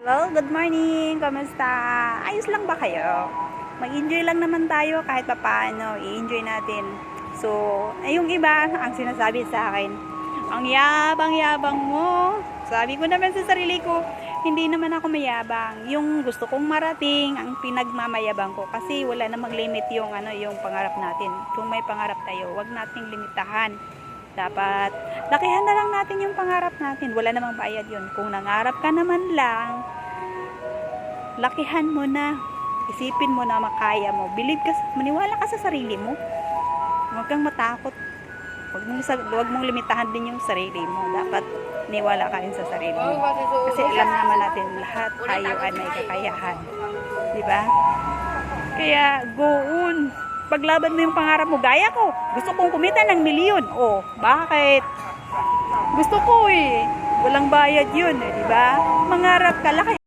Hello, good morning! Kamusta? Ayos lang ba kayo? Mag-enjoy lang naman tayo kahit papaano, i-enjoy natin. So, yung iba, ang sinasabi sa akin, ang yabang-yabang mo. Sabi ko naman sa sarili ko, hindi naman ako mayabang. Yung gusto kong marating, ang pinagmamayabang ko. Kasi wala namang limit yung pangarap natin. Kung may pangarap tayo, wag nating limitahan. Dapat, lakihan na lang natin yung pangarap natin. Wala namang bayad yun. Kung nangarap ka naman lang, lakihan mo na. Isipin mo na makaya mo. Maniwala ka sa sarili mo. Huwag kang matakot. Huwag mong limitahan din yung sarili mo. Dapat niwala ka rin sa sarili mo. Kasi alam naman natin lahat tayo ay may kakayahan. Diba? Kaya, go on. Paglaban mo yung pangarap mo. Gaya ko. Gusto kong kumita ng milyon. Oh, bakit? Gusto ko eh. Walang bayad yun, diba? Mangarap ka.